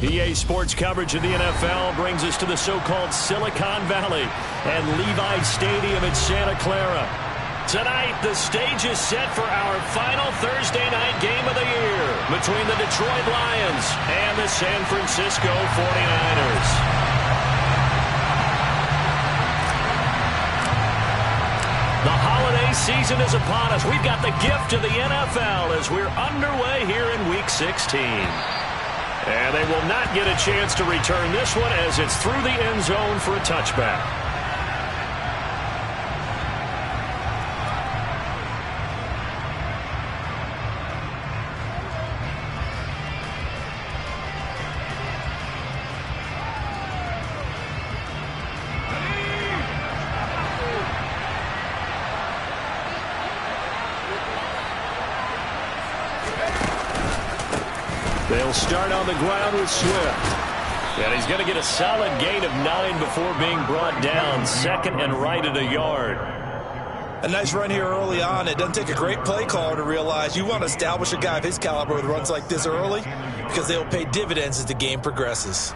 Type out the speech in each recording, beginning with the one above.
EA Sports coverage of the NFL brings us to the so-called Silicon Valley and Levi Stadium in Santa Clara. Tonight, the stage is set for our final Thursday night game of the year between the Detroit Lions and the San Francisco 49ers. The holiday season is upon us. We've got the gift of the NFL as we're underway here in Week 16. And they will not get a chance to return this one as it's through the end zone for a touchback. They'll start on the ground with Swift. And he's going to get a solid gain of 9 before being brought down. Second and right at a yard. A nice run here early on. It doesn't take a great play caller to realize you want to establish a guy of his caliber with runs like this early because they'll pay dividends as the game progresses.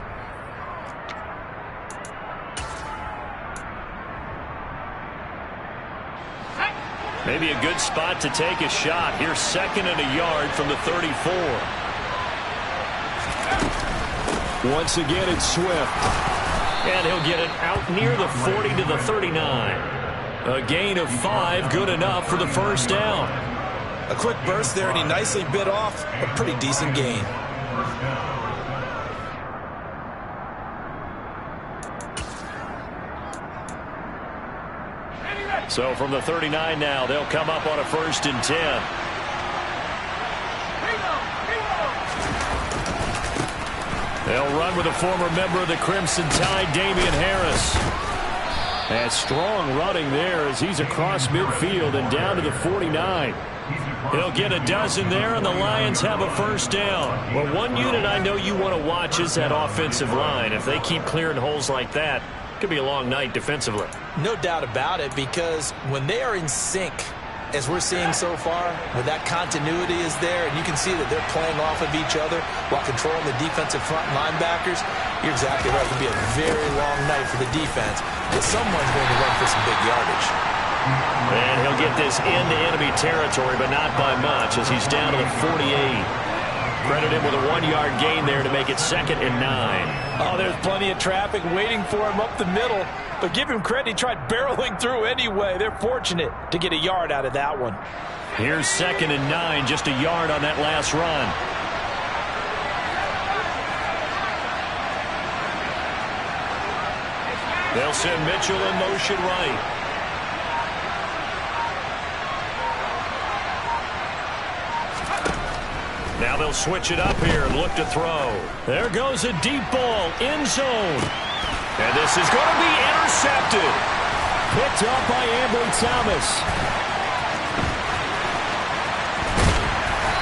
Maybe a good spot to take a shot. Here's second and a yard from the 34. Once again, it's Swift. And he'll get it out near the 40 to the 39. A gain of 5, good enough for the first down. A quick burst there, and he nicely bit off a pretty decent gain. So from the 39 now, they'll come up on a 1st and 10. They'll run with a former member of the Crimson Tide, Damian Harris. And strong running there as he's across midfield and down to the 49. He'll get a dozen there, and the Lions have a first down. Well, one unit I know you want to watch is that offensive line. If they keep clearing holes like that, it could be a long night defensively. No doubt about it, because when they are in sync, as we're seeing so far, when that continuity is there, and you can see that they're playing off of each other while controlling the defensive front linebackers, you're exactly right. It could be a very long night for the defense, but someone's going to run for some big yardage. And he'll get this into enemy territory, but not by much, as he's down to the 48. Credit him with a 1-yard gain there to make it 2nd and 9. Oh, there's plenty of traffic waiting for him up the middle. But give him credit, he tried barreling through anyway. They're fortunate to get a yard out of that one. Here's 2nd and 9, just a yard on that last run. They'll send Mitchell in motion right. Now they'll switch it up here and look to throw. There goes a deep ball, end zone. And this is going to be intercepted. Picked up by Ambry Thomas.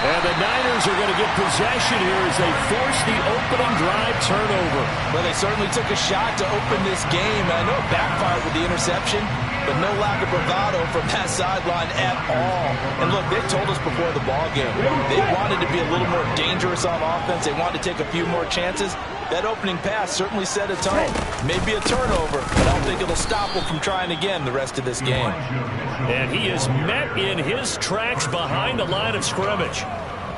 And the Niners are going to get possession here as they force the opening drive turnover. Well, they certainly took a shot to open this game. I know it backfired with the interception, but no lack of bravado from that sideline at all. And look, they told us before the ball game, they wanted to be a little more dangerous on offense. They wanted to take a few more chances. That opening pass certainly set a tone. Maybe a turnover, but I don't think it'll stop them from trying again the rest of this game. And he is met in his tracks behind the line of scrimmage.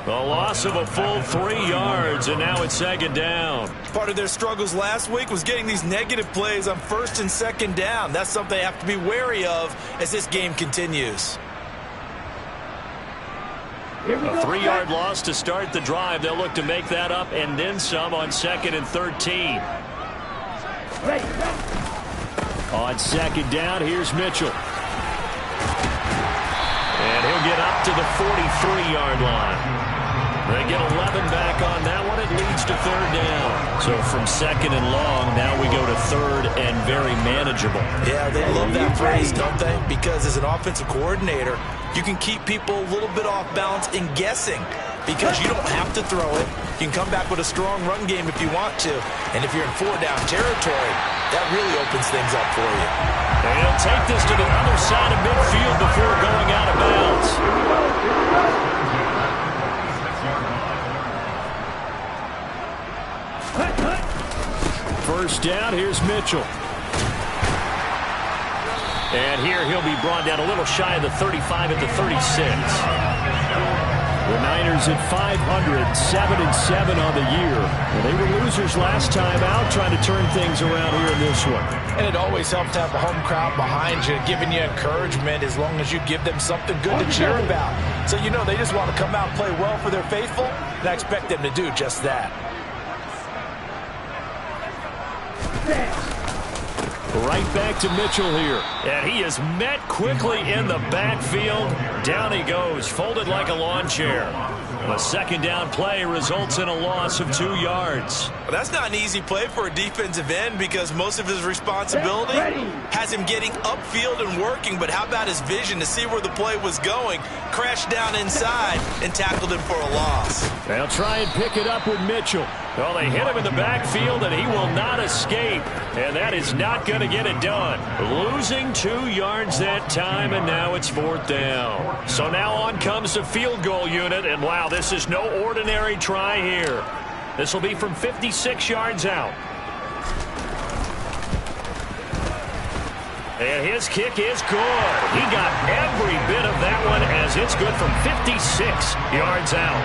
A loss of a full 3 yards, and now it's 2nd down. Part of their struggles last week was getting these negative plays on 1st and 2nd down. That's something they have to be wary of as this game continues. A 3-yard loss to start the drive. They'll look to make that up and then some on 2nd and 13. On 2nd down, here's Mitchell. And he'll get up to the 43-yard line. They get 11 back on that one. It leads to 3rd down. So from 2nd and long, now we go to 3rd and very manageable. Yeah, they love that phrase, don't they? Because as an offensive coordinator, you can keep people a little bit off balance in guessing because you don't have to throw it. You can come back with a strong run game if you want to. And if you're in 4-down territory, that really opens things up for you. And he'll take this to the other side of midfield before going out of bounds. first down. Here's Mitchell. And here he'll be brought down a little shy of the 35 at the 36. The Niners at 500, 7-7 on the year. And they were losers last time out, trying to turn things around here in this one. And it always helps to have a home crowd behind you, giving you encouragement as long as you give them something good to cheer about. So you know they just want to come out and play well for their faithful, and I expect them to do just that. Right back to Mitchell here. And he is met quickly in the backfield. Down he goes, folded like a lawn chair. A second down play results in a loss of 2 yards. Well, that's not an easy play for a defensive end because most of his responsibility has him getting upfield and working. But how about his vision to see where the play was going? Crashed down inside and tackled him for a loss. They'll try and pick it up with Mitchell. Well, they hit him in the backfield, and he will not escape. And that is not going to get it done. Losing 2 yards that time, and now it's 4th down. So now on comes the field goal unit, and wow, this is no ordinary try here. This will be from 56 yards out. And his kick is good. He got every bit of that one as it's good from 56 yards out.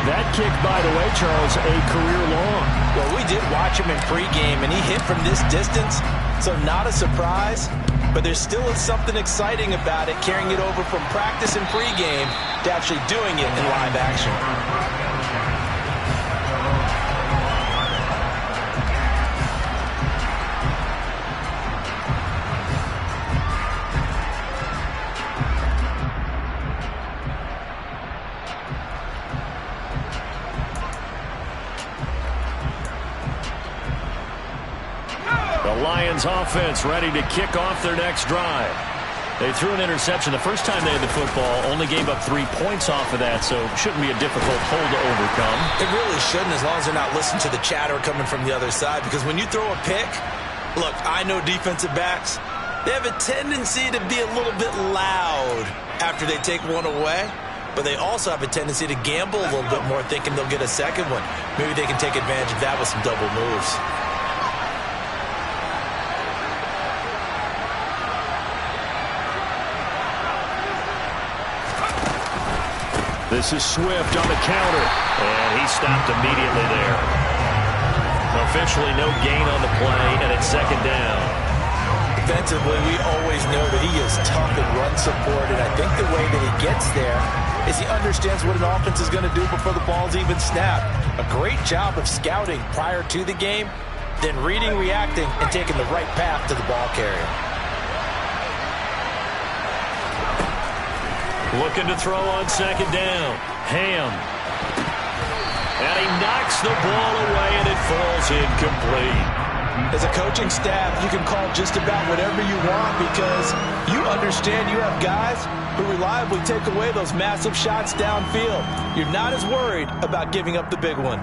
That kick, by the way, Charles, a career long. Well, we did watch him in pregame, and he hit from this distance, so not a surprise. But there still is something exciting about it, carrying it over from practice and pregame to actually doing it in live action. Lions offense ready to kick off their next drive. They threw an interception the first time they had the football, only gave up 3 points off of that, so shouldn't be a difficult hole to overcome. It really shouldn't, as long as they're not listening to the chatter coming from the other side, because when you throw a pick, look, I know defensive backs, they have a tendency to be a little bit loud after they take one away, but they also have a tendency to gamble a little bit more, thinking they'll get a second one. Maybe they can take advantage of that with some double moves. This is Swift on the counter, and he stopped immediately there. Officially no gain on the play, and it's second down. Defensively, we always know that he is tough and run support, and I think the way that he gets there is he understands what an offense is going to do before the ball's even snapped. A great job of scouting prior to the game, then reading, reacting, and taking the right path to the ball carrier. Looking to throw on second down. Ham. And he knocks the ball away, and it falls incomplete. As a coaching staff, you can call just about whatever you want because you understand you have guys who reliably take away those massive shots downfield. You're not as worried about giving up the big one.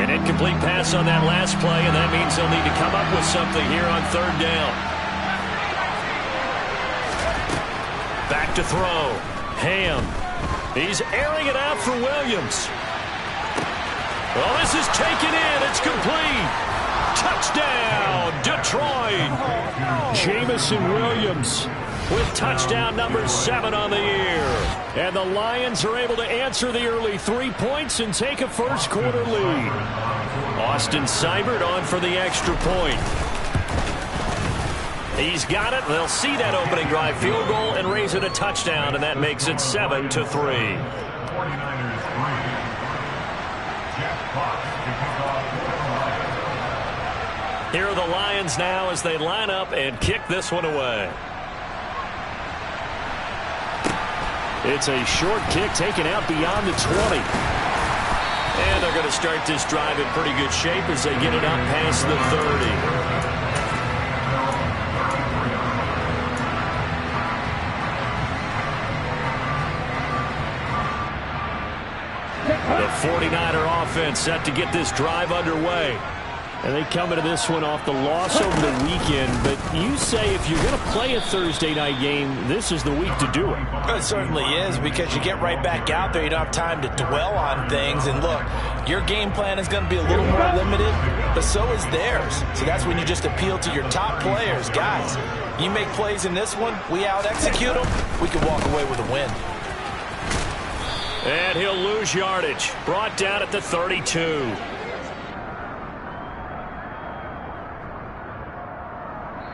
An incomplete pass on that last play, and that means they'll need to come up with something here on third down. Back to throw. Ham. He's airing it out for Williams. Well, this is taken in. It's complete. Touchdown, Detroit. Jamison Williams with touchdown number 7 on the year. And the Lions are able to answer the early 3 points and take a first-quarter lead. Austin Seibert on for the extra point. He's got it. They'll see that opening drive field goal and raise it a touchdown, and that makes it 7-3. Here are the Lions now as they line up and kick this one away. It's a short kick taken out beyond the 20. And they're going to start this drive in pretty good shape as they get it up past the 30. The 49er offense set to get this drive underway. And they come into this one off the loss over the weekend. But you say if you're going to play a Thursday night game, this is the week to do it. It certainly is, because you get right back out there. You don't have time to dwell on things. And look, your game plan is going to be a little more limited, but so is theirs. So that's when you just appeal to your top players. Guys, you make plays in this one, we out-execute them, we can walk away with a win. And he'll lose yardage. Brought down at the 32.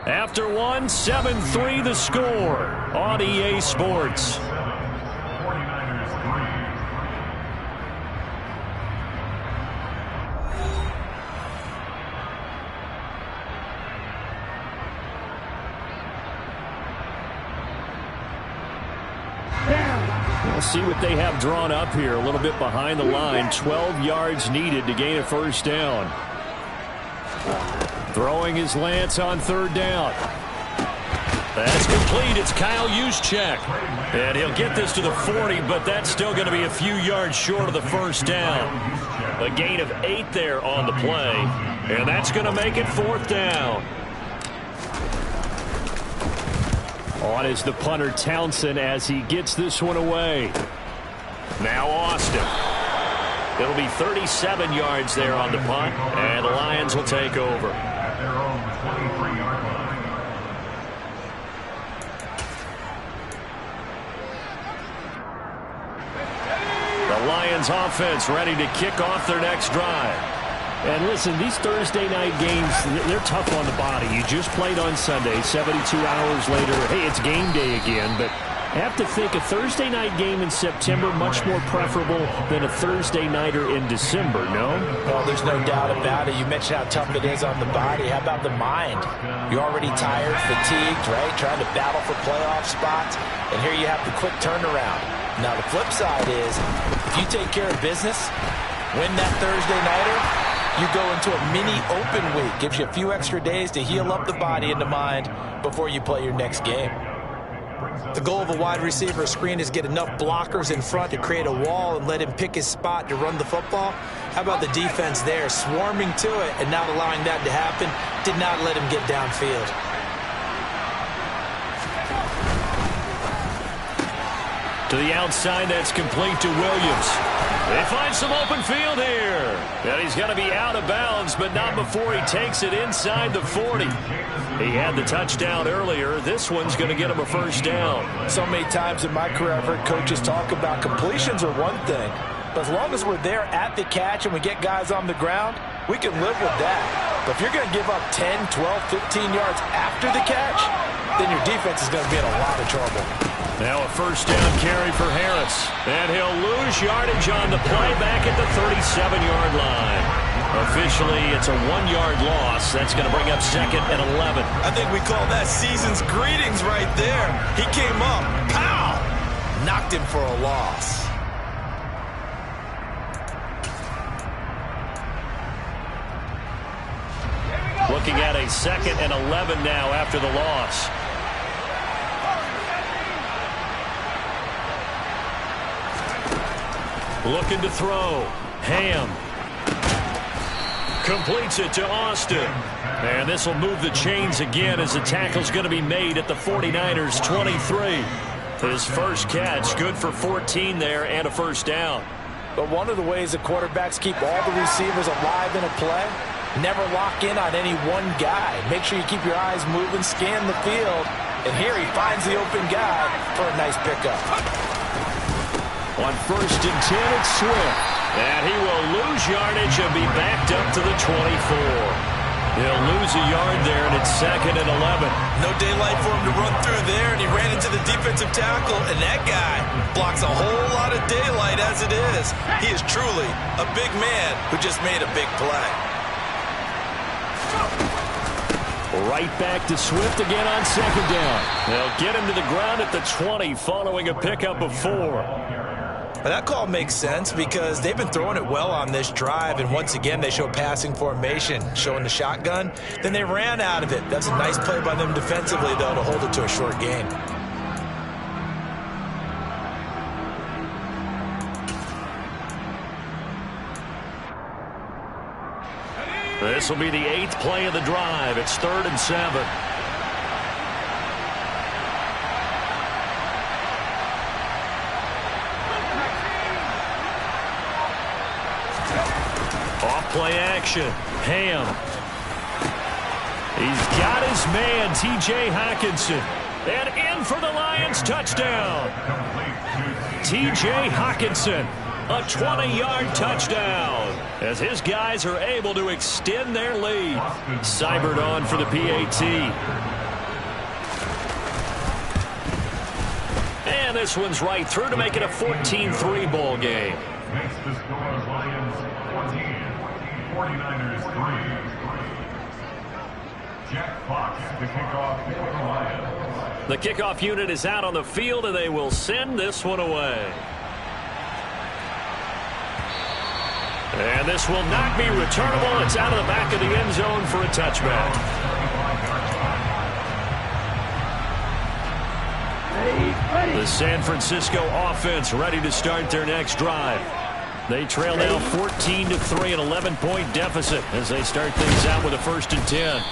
After one, 7-3 the score on EA Sports. We'll see what they have drawn up here. A little bit behind the line. 12 yards needed to gain a first down. Throwing his Lance on third down. That's complete. It's Kyle Juszczyk. And he'll get this to the 40, but that's still going to be a few yards short of the first down. A gain of 8 there on the play. And that's going to make it fourth down. On is the punter Townsend as he gets this one away. Now Austin. It'll be 37 yards there on the punt, and the Lions will take over. The Lions offense ready to kick off their next drive. And listen, these Thursday night games, they're tough on the body. You just played on Sunday, 72 hours later. Hey, it's game day again, but I have to think a Thursday night game in September much more preferable than a Thursday nighter in December, no? Well, there's no doubt about it. You mentioned how tough it is on the body. How about the mind? You're already tired, fatigued, right? Trying to battle for playoff spots, and here you have the quick turnaround. Now, the flip side is, if you take care of business, win that Thursday nighter, you go into a mini open week. Gives you a few extra days to heal up the body and the mind before you play your next game. The goal of a wide receiver screen is get enough blockers in front to create a wall and let him pick his spot to run the football. How about the defense there, swarming to it and not allowing that to happen? Did not let him get downfield. To the outside, that's complete to Williams. They find some open field here. And he's going to be out of bounds, but not before he takes it inside the 40. He had the touchdown earlier. This one's going to get him a first down. So many times in my career, I've heard coaches talk about completions are one thing. But as long as we're there at the catch and we get guys on the ground, we can live with that. But if you're going to give up 10, 12, 15 yards after the catch, then your defense is going to be in a lot of trouble. Now a first down carry for Harris. And he'll lose yardage on the play back at the 37-yard line. Officially, it's a 1-yard loss. That's going to bring up second and 11. I think we call that season's greetings right there. He came up, pow! Knocked him for a loss. Looking at a second and 11 now after the loss. Looking to throw. Ham. Completes it to Austin. And this will move the chains again as the tackle's going to be made at the 49ers 23. His first catch, good for 14 there and a first down. But one of the ways the quarterbacks keep all the receivers alive in a play, never lock in on any one guy. Make sure you keep your eyes moving, scan the field. And here he finds the open guy for a nice pickup. On first and 10, it's Swift. And he will lose yardage and be backed up to the 24. He'll lose a yard there, and it's second and 11. No daylight for him to run through there, and he ran into the defensive tackle, and that guy blocks a whole lot of daylight as it is. He is truly a big man who just made a big play. Right back to Swift again on second down. They'll get him to the ground at the 20 following a pickup of 4. That call makes sense because they've been throwing it well on this drive, and once again they show passing formation, showing the shotgun. Then they ran out of it. That's a nice play by them defensively, though, to hold it to a short gain. This will be the 8th play of the drive. It's 3rd and 7. Off-play action. Ham. He's got his man, T.J. Hockenson. And in for the Lions touchdown. T.J. Hockenson, a 20-yard touchdown, as his guys are able to extend their lead. Seibert on for the PAT. And this one's right through to make it a 14-3 ball game. Makes the score Lions 14, 49ers 3. Jack Fox to kick off for the Lions. The kickoff unit is out on the field, and they will send this one away. And this will not be returnable. It's out of the back of the end zone for a touchback. The San Francisco offense ready to start their next drive. They trail now 14-3, an 11-point deficit as they start things out with a 1st and 10.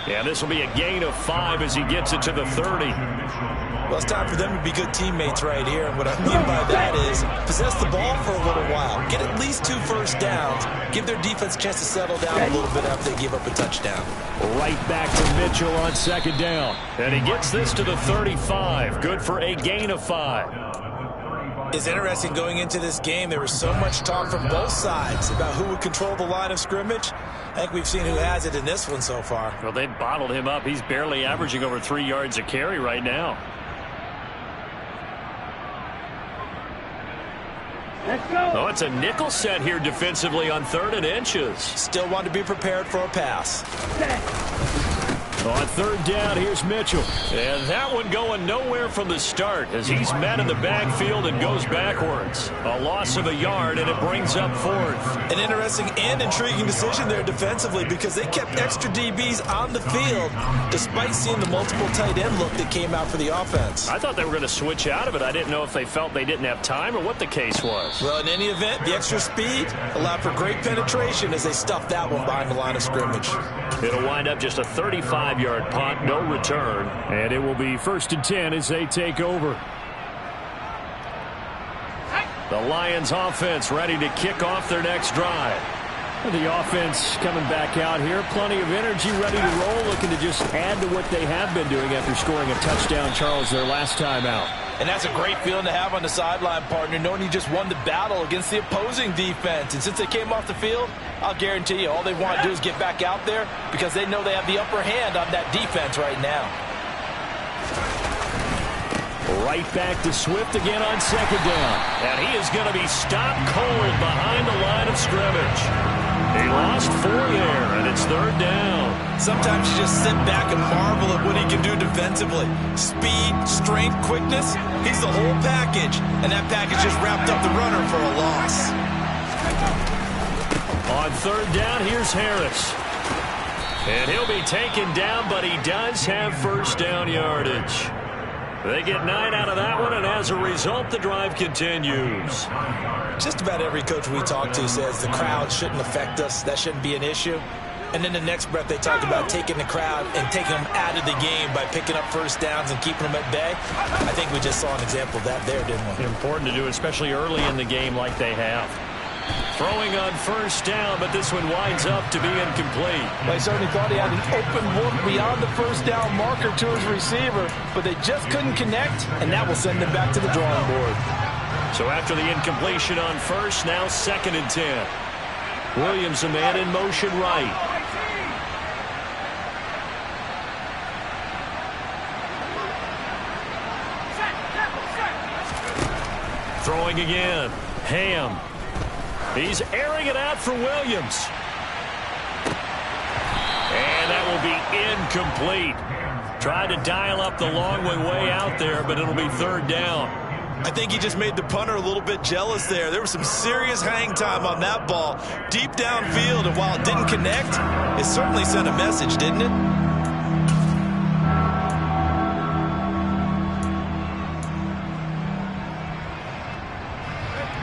And this will be a gain of 5 as he gets it to the 30. Well, it's time for them to be good teammates right here. And what I mean by that is possess the ball for a little while. Get at least 2 first downs. Give their defense a chance to settle down a little bit after they give up a touchdown. Right back to Mitchell on 2nd down. And he gets this to the 35. Good for a gain of 5. It's interesting going into this game. There was so much talk from both sides about who would control the line of scrimmage. I think we've seen who has it in this one so far. Well, they bottled him up. He's barely averaging over 3 yards a carry right now. Let's go. Oh, it's a nickel set here defensively on 3rd and inches. Still want to be prepared for a pass. On 3rd down, here's Mitchell. And that one going nowhere from the start as he's met in the backfield and goes backwards. A loss of a yard, and it brings up 4th. An interesting and intriguing decision there defensively because they kept extra DBs on the field despite seeing the multiple tight end look that came out for the offense. I thought they were going to switch out of it. I didn't know if they felt they didn't have time or what the case was. Well, in any event, the extra speed allowed for great penetration as they stuffed that one behind the line of scrimmage. It'll wind up just a 35-yard punt, no return, and it will be 1st and 10 as they take over. The Lions offense ready to kick off their next drive. The offense coming back out here, plenty of energy, ready to roll, looking to just add to what they have been doing after scoring a touchdown, Charles, their last time out. And that's a great feeling to have on the sideline, partner, knowing you just won the battle against the opposing defense. And since they came off the field, I'll guarantee you all they want to do is get back out there because they know they have the upper hand on that defense right now. Right back to Swift again on 2nd down. And he is going to be stopped cold behind the line of scrimmage. He lost 4 there, and it's 3rd down. Sometimes you just sit back and marvel at what he can do defensively. Speed, strength, quickness, he's the whole package. And that package just wrapped up the runner for a loss. On 3rd down, here's Harris. And he'll be taken down, but he does have 1st down yardage. They get 9 out of that one, and as a result, the drive continues. Just about every coach we talk to says the crowd shouldn't affect us. That shouldn't be an issue. And then the next breath, they talk about taking the crowd and taking them out of the game by picking up 1st downs and keeping them at bay. I think we just saw an example of that there, didn't we? Important to do, especially early in the game like they have. Throwing on 1st down, but this one winds up to be incomplete. They certainly thought he had an open look beyond the 1st down marker to his receiver, but they just couldn't connect, and that will send them back to the drawing board. So after the incompletion on 1st, now 2nd and 10. Williams, a man in motion right. Throwing again. Ham. He's airing it out for Williams. And that will be incomplete. Tried to dial up the long way out there, but it'll be 3rd down. I think he just made the punter a little bit jealous there. There was some serious hang time on that ball. Deep downfield, and while it didn't connect, it certainly sent a message, didn't it?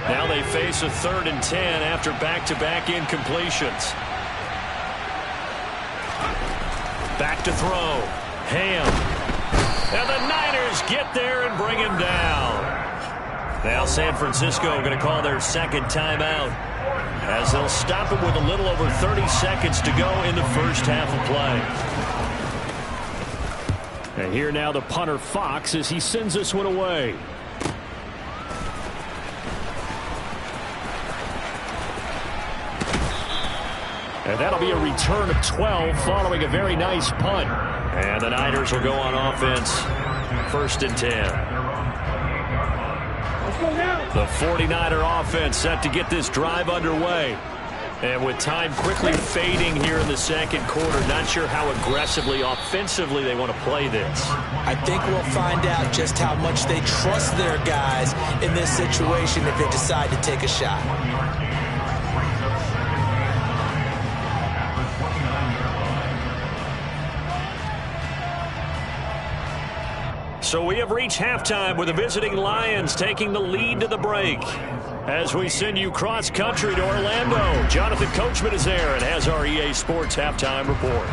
Now they face a 3rd and 10 after back-to-back incompletions. Back to throw. Ham. And the Niners get there and bring him down. Now San Francisco going to call their second timeout, as they'll stop it with a little over 30 seconds to go in the first half of play. And here now the punter Fox as he sends this one away. And that'll be a return of 12 following a very nice punt. And the Niners will go on offense. 1st and 10. The 49er offense set to get this drive underway. And with time quickly fading here in the second quarter, not sure how aggressively, offensively they want to play this. I think we'll find out just how much they trust their guys in this situation if they decide to take a shot. So we have reached halftime with the visiting Lions taking the lead to the break. As we send you cross-country to Orlando, Jonathan Coachman is there and has our EA Sports halftime report.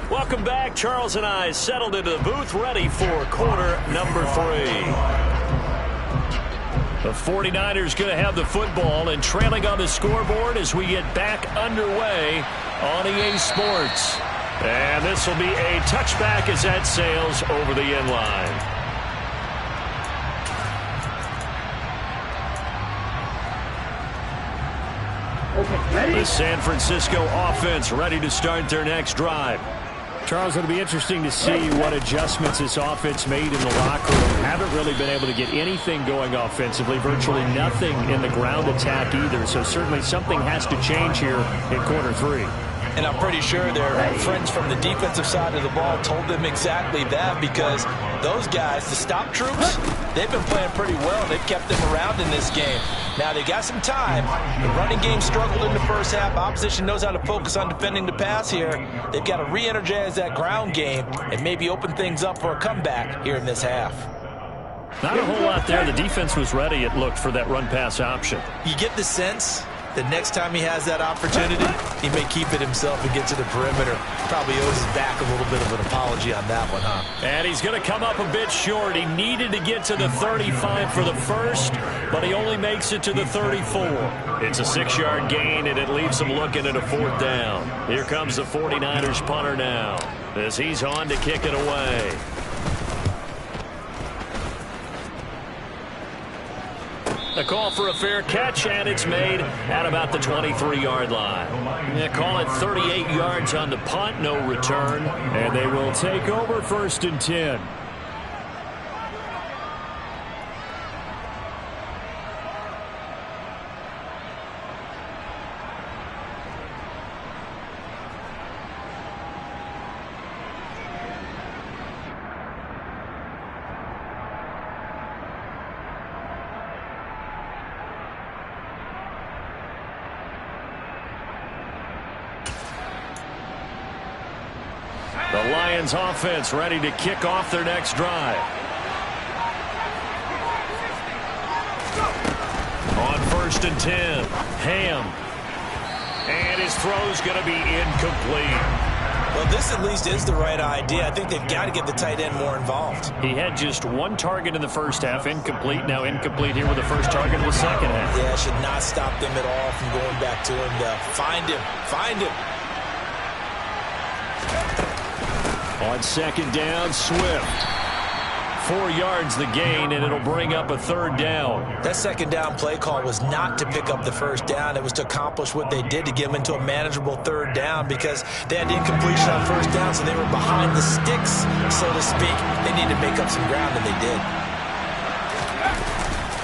Welcome back. Charles and I settled into the booth ready for quarter number 3. The 49ers going to have the football and trailing on the scoreboard as we get back underway on EA Sports. And this will be a touchback as that sails over the end line. The San Francisco offense ready to start their next drive. Charles, it'll be interesting to see what adjustments this offense made in the locker room. Haven't really been able to get anything going offensively, virtually nothing in the ground attack either. So certainly something has to change here in quarter 3. And I'm pretty sure their friends from the defensive side of the ball told them exactly that, because those guys, the stop troops, they've been playing pretty well. They've kept them around in this game. Now, they got some time. The running game struggled in the first half. Opposition knows how to focus on defending the pass here. They've got to re-energize that ground game and maybe open things up for a comeback here in this half. Not a whole lot there. The defense was ready, it looked, for that run-pass option. You get the sense that next time he has that opportunity, he may keep it himself and get to the perimeter. Probably owes his back a little bit of an apology on that one, huh? And he's going to come up a bit short. He needed to get to the 35 for the first, but he only makes it to the 34. It's a 6-yard gain, and it leaves him looking at a 4th down. Here comes the 49ers punter now, as he's on to kick it away. A call for a fair catch, and it's made at about the 23-yard line. They call it 38 yards on the punt, no return, and they will take over 1st and 10. The Lions offense ready to kick off their next drive. On 1st and 10, Ham. And his throw's going to be incomplete. Well, this at least is the right idea. I think they've got to get the tight end more involved. He had just 1 target in the first half, incomplete. Now incomplete here with the first target of the second half. Yeah, should not stop them at all from going back to him. Find him. Find him. On 2nd down, Swift. 4 yards the gain, and it'll bring up a 3rd down. That 2nd down play call was not to pick up the 1st down. It was to accomplish what they did, to get them into a manageable 3rd down, because they had incompletion on 1st down, so they were behind the sticks, so to speak. They needed to make up some ground, and they did.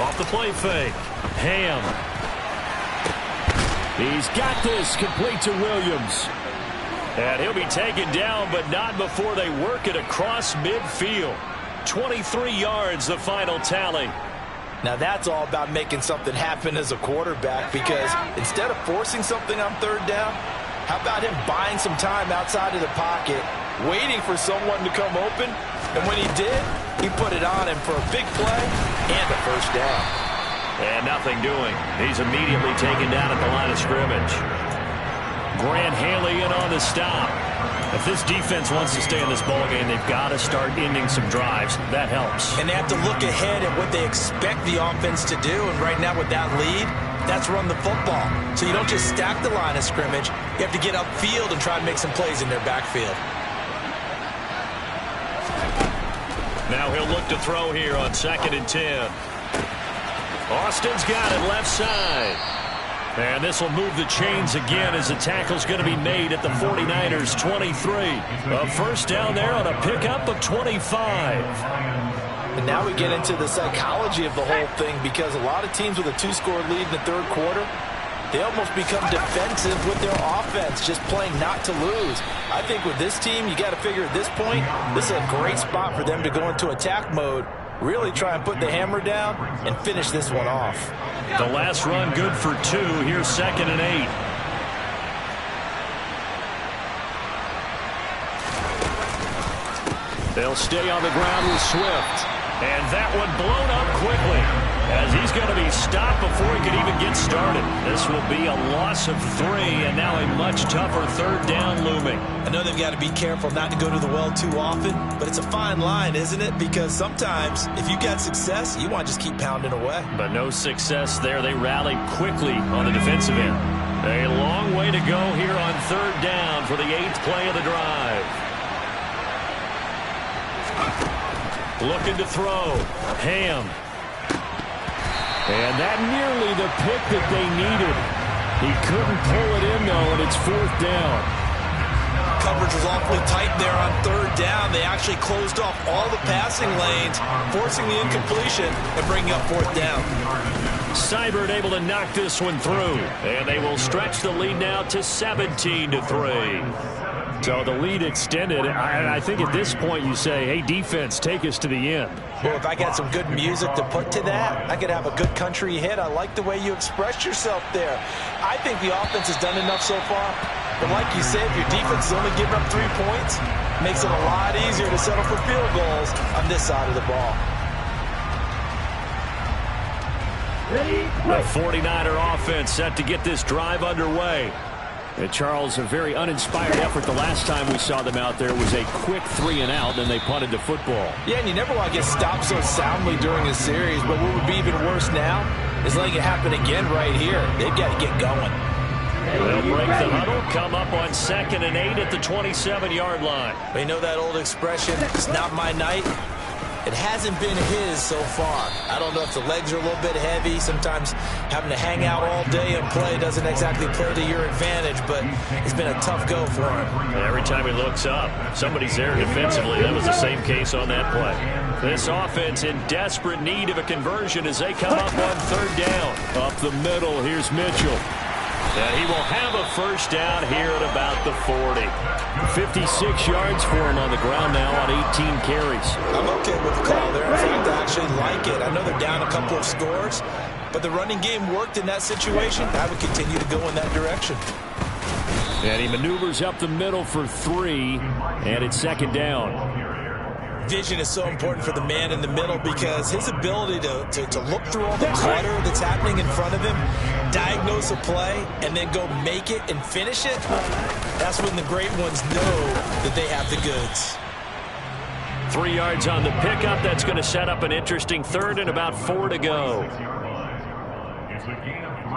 Off the play fake. Ham. He's got this, complete to Williams. And he'll be taken down, but not before they work it across midfield. 23 yards, the final tally. Now that's all about making something happen as a quarterback, because instead of forcing something on 3rd down, how about him buying some time outside of the pocket, waiting for someone to come open, and when he did, he put it on him for a big play and a 1st down. And nothing doing. He's immediately taken down at the line of scrimmage. on the stop. If this defense wants to stay in this ballgame, they've got to start ending some drives. That helps. And they have to look ahead at what they expect the offense to do. And right now with that lead, that's run the football. So you don't just stack the line of scrimmage. You have to get upfield and try to make some plays in their backfield. Now he'll look to throw here on 2nd and 10. Austin's got it left side. And this will move the chains again as the tackle's going to be made at the 49ers 23. A first down there on a pickup of 25. And now we get into the psychology of the whole thing, because a lot of teams with a 2-score lead in the third quarter, they almost become defensive with their offense, just playing not to lose. I think with this team, you got to figure at this point, this is a great spot for them to go into attack mode, really try and put the hammer down and finish this one off. The last run good for 2. Here's 2nd and 8. They'll stay on the ground with Swift. And that one blown up quickly, as he's going to be stopped before he can even get started. This will be a loss of 3, and now a much tougher third down looming. I know they've got to be careful not to go to the well too often, but it's a fine line, isn't it? Because sometimes, if you got success, you want to just keep pounding away. But no success there. They rallied quickly on the defensive end. A long way to go here on 3rd down for the 8th play of the drive. Looking to throw. Ham. And that nearly the pick that they needed. He couldn't pull it in, though, and it's 4th down. Coverage was awfully tight there on 3rd down. They actually closed off all the passing lanes, forcing the incompletion and bringing up 4th down. Seibert able to knock this one through. And they will stretch the lead now to 17-3. So the lead extended. I think at this point you say, hey, defense, take us to the end. Well, if I got some good music to put to that, I could have a good country hit. I like the way you expressed yourself there. I think the offense has done enough so far. But like you said, if your defense is only giving up 3 points, it makes it a lot easier to settle for field goals on this side of the ball. The 49er offense set to get this drive underway. And Charles, a very uninspired effort the last time we saw them out there was a quick 3 and out, and they punted the football. Yeah, and you never want to get stopped so soundly during a series, but what would be even worse now is letting it happen again right here. They've got to get going. They'll break the huddle, come up on 2nd and 8 at the 27-yard line. We know that old expression, it's not my night. It hasn't been his so far. I don't know if the legs are a little bit heavy. Sometimes having to hang out all day and play doesn't exactly play to your advantage, but it's been a tough go for him. Every time he looks up, somebody's there defensively. That was the same case on that play. This offense in desperate need of a conversion as they come up on 3rd down. Up the middle, here's Mitchell. And he will have a first down here at about the 40. 56 yards for him on the ground now on 18 carries. I'm okay with the call there. In fact, I actually like it. I know they're down a couple of scores, but the running game worked in that situation. I would continue to go in that direction. And he maneuvers up the middle for 3, and it's 2nd down. Vision is so important for the man in the middle, because his ability to look through all the clutter that's happening in front of him, diagnose a play, and then go make it and finish it, that's when the great ones know that they have the goods. 3 yards on the pickup. That's going to set up an interesting 3rd and about 4 to go. It's a gain of 3.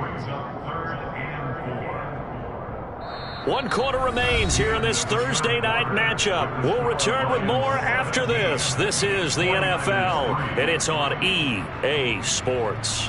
Brings up 3rd and 4. 1 quarter remains here in this Thursday night matchup. We'll return with more after this. This is the NFL, and it's on EA Sports.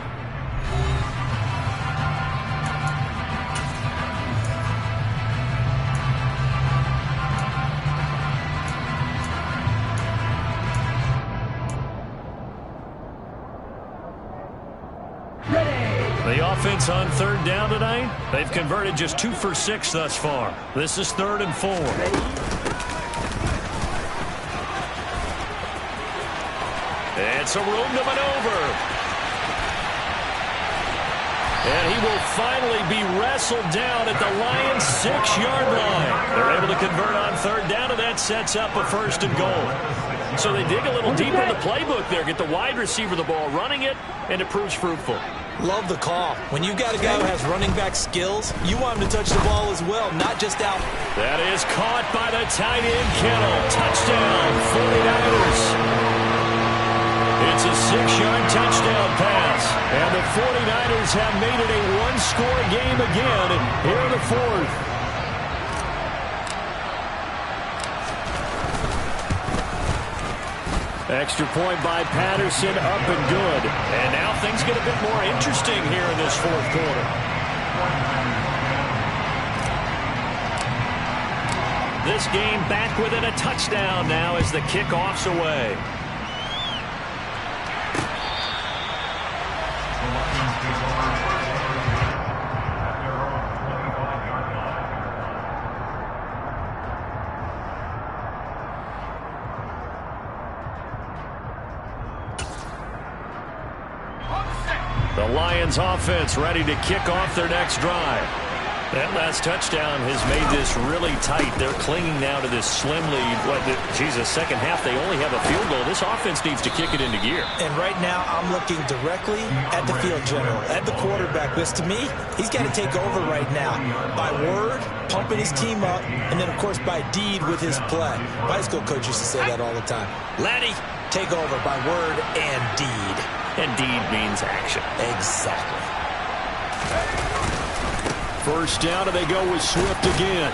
The offense on 3rd down tonight, they've converted just 2 for 6 thus far. This is 3rd and 4. And some room to maneuver. And he will finally be wrestled down at the Lions' 6-yard line. They're able to convert on 3rd down, and that sets up a 1st and goal. So they dig a little deeper in the playbook there, get the wide receiver the ball, running it, and it proves fruitful. Love the call. When you got a guy who has running back skills, you want him to touch the ball as well, not just out. That is caught by the tight end, Kittle. Touchdown, 49ers. It's a 6-yard touchdown pass. And the 49ers have made it a one-score game again here in the fourth. Extra point by Patterson, up and good. And now things get a bit more interesting here in this fourth quarter. This game back within a touchdown now as the kickoff's away. The Lions offense ready to kick off their next drive. That last touchdown has made this really tight. They're clinging now to this slim lead. Second half, they only have a field goal. This offense needs to kick it into gear. And right now, I'm looking directly at the field general, at the quarterback. Because to me, he's got to take over right now. By word, pumping his team up, and then, of course, by deed with his play. My high school coach used to say that all the time. Laddie, take over by word and deed. And deed means action. Exactly. First down, and they go with Swift again.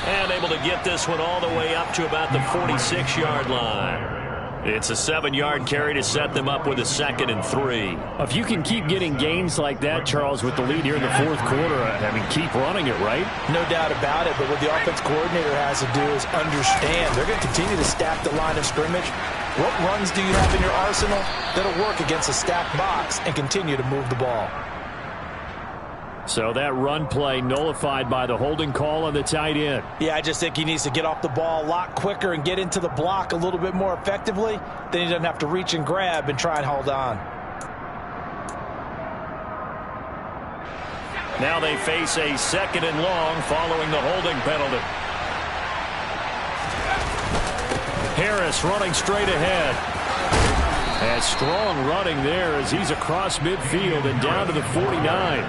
And able to get this one all the way up to about the 46-yard line. It's a 7-yard carry to set them up with a 2nd and 3. If you can keep getting gains like that, Charles, with the lead here in the fourth quarter, I mean, keep running it, right? No doubt about it, but what the offense coordinator has to do is understand. They're going to continue to stack the line of scrimmage. What runs do you have in your arsenal that'll work against a stacked box and continue to move the ball? So that run play nullified by the holding call on the tight end. Yeah, I just think he needs to get off the ball a lot quicker and get into the block a little bit more effectively. Then he doesn't have to reach and grab and try and hold on. Now they face a 2nd and long following the holding penalty. Harris running straight ahead. And strong running there as he's across midfield and down to the 49.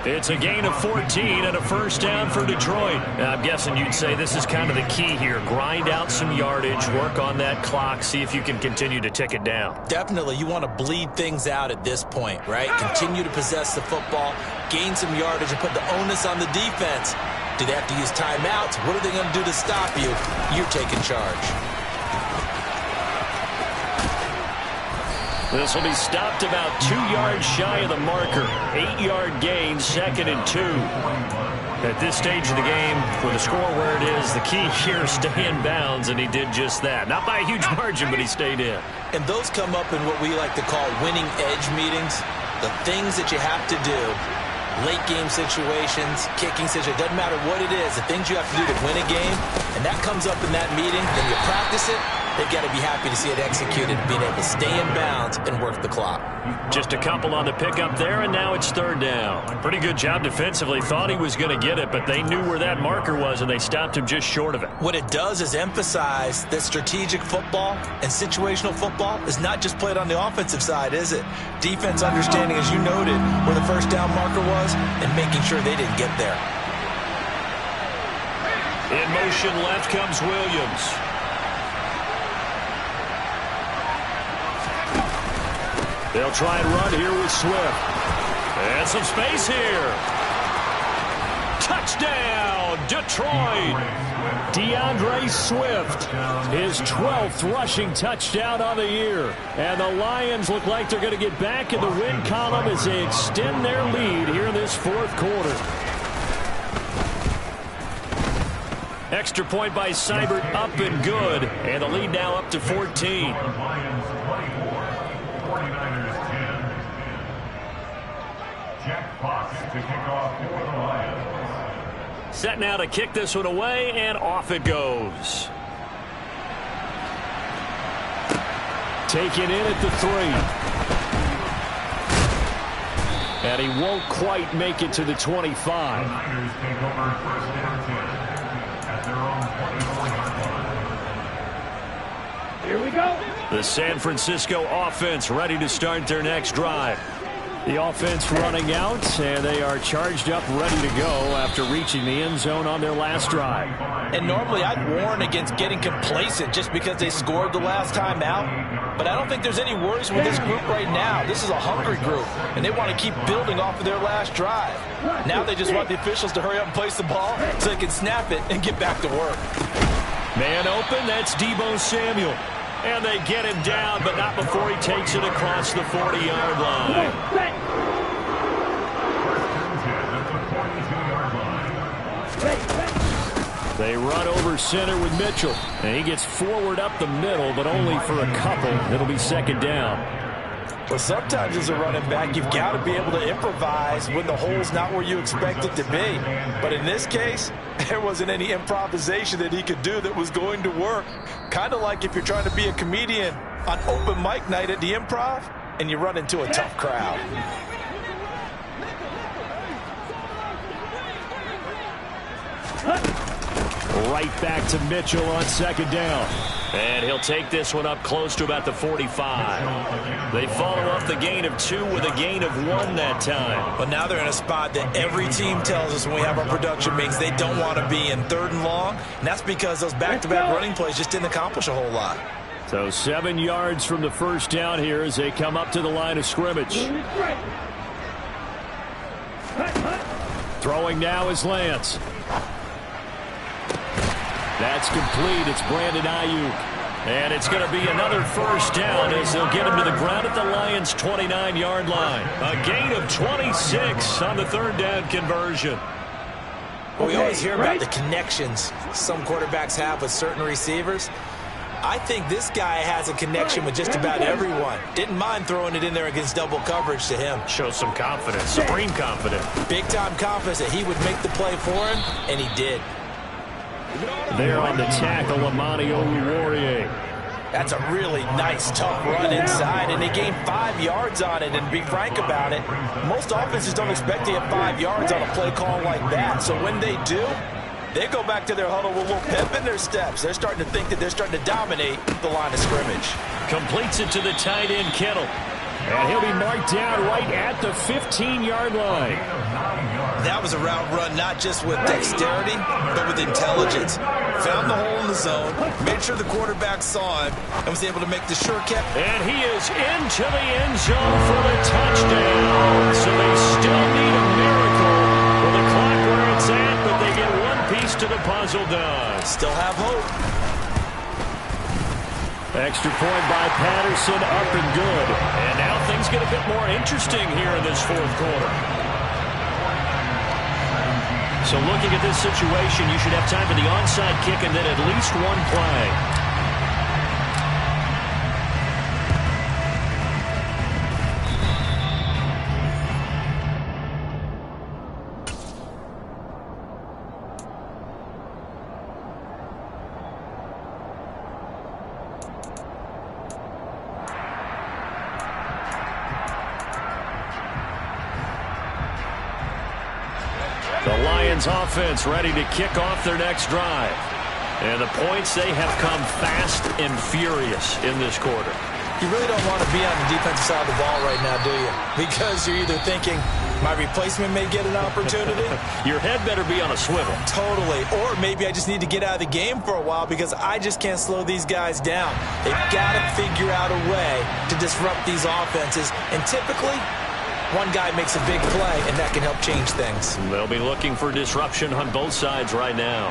It's a gain of 14 and a first down for Detroit. I'm guessing you'd say this is kind of the key here. Grind out some yardage, work on that clock, see if you can continue to tick it down. Definitely. You want to bleed things out at this point, right? Continue to possess the football, gain some yardage, and put the onus on the defense. Do they have to use timeouts? What are they going to do to stop you? You're taking charge. This will be stopped about 2 yards shy of the marker. 8-yard gain, 2nd and 2. At this stage of the game, with the score where it is, the key here is stay in bounds, and he did just that. Not by a huge margin, but he stayed in. And those come up in what we like to call winning edge meetings. The things that you have to do, late game situations, kicking situations, doesn't matter what it is, the things you have to do to win a game, and that comes up in that meeting, then you practice it. They've got to be happy to see it executed, being able to stay in bounds and work the clock. Just a couple on the pickup there, and now it's 3rd down. Pretty good job defensively. Thought he was going to get it, but they knew where that marker was, and they stopped him just short of it. What it does is emphasize that strategic football and situational football is not just played on the offensive side, is it? Defense understanding, as you noted, where the first down marker was and making sure they didn't get there. In motion left comes Williams. They'll try and run here with Swift. And some space here. Touchdown, Detroit. DeAndre Swift, his 12th rushing touchdown on the year. And the Lions look like they're going to get back in the win column as they extend their lead here in this fourth quarter. Extra point by Seibert, up and good. And the lead now up to 14. Set now to kick this one away, and off it goes. Taken in at the 3. And he won't quite make it to the 25. Here we go. The San Francisco offense ready to start their next drive. The offense running out, and they are charged up, ready to go after reaching the end zone on their last drive. And normally I'd warn against getting complacent just because they scored the last time out. But I don't think there's any worries with this group right now. This is a hungry group, and they want to keep building off of their last drive. Now they just want the officials to hurry up and place the ball so they can snap it and get back to work. Man open, that's Deebo Samuel. And they get him down, but not before he takes it across the 40-yard line. They run over center with Mitchell. And he gets forward up the middle, but only for a couple. It'll be second down. Well, sometimes as a running back, you've got to be able to improvise when the hole's not where you expect it to be. But in this case, there wasn't any improvisation that he could do that was going to work. Kind of like if you're trying to be a comedian on open mic night at the Improv and you run into a tough crowd. Right back to Mitchell on second down. And he'll take this one up close to about the 45. They follow up the gain of 2 with a gain of 1 that time. But now they're in a spot that every team tells us when we have our production meetings they don't want to be in, 3rd and long. And that's because those back-to-back running plays just didn't accomplish a whole lot. So 7 yards from the first down here as they come up to the line of scrimmage. Throwing now is Lance. That's complete. It's Brandon Ayuk. And it's going to be another first down as they'll get him to the ground at the Lions' 29-yard line. A gain of 26 on the 3rd down conversion. Well, we always hear about the connections some quarterbacks have with certain receivers. I think this guy has a connection with just about everyone. Didn't mind throwing it in there against double coverage to him. Shows some confidence, supreme confidence. Big-time confidence that he would make the play for him, and he did. There on the tackle, Amani Oruwariye. That's a really nice, tough run inside, and they gained 5 yards on it. And to be frank about it, most offenses don't expect to get 5 yards on a play call like that. So when they do, they go back to their huddle with a little pep in their steps. They're starting to think that they're starting to dominate the line of scrimmage. Completes it to the tight end, Kittle. And he'll be marked down right at the 15-yard line. That was a route run not just with dexterity, but with intelligence. Found the hole in the zone, made sure the quarterback saw him, and was able to make the sure catch. And he is into the end zone for the touchdown. So they still need a miracle with the clock where it's at, but they get one piece to the puzzle done. Still have hope. Extra point by Patterson, up and good. And now things get a bit more interesting here in this 4th quarter. So looking at this situation, you should have time for the onside kick and then at least one play. The Lions offense ready to kick off their next drive. And the points, they have come fast and furious in this quarter. You really don't want to be on the defensive side of the ball right now, do you? Because you're either thinking, my replacement may get an opportunity. Your head better be on a swivel. Totally. Or maybe I just need to get out of the game for a while because I just can't slow these guys down. They've got to figure out a way to disrupt these offenses. And typically, one guy makes a big play, and that can help change things. They'll be looking for disruption on both sides right now.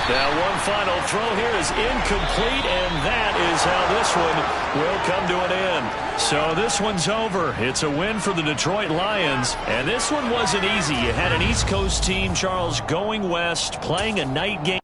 Now one final throw here is incomplete, and that is how this one will come to an end. So this one's over. It's a win for the Detroit Lions, and this one wasn't easy. You had an East Coast team, Charles, going west, playing a night game.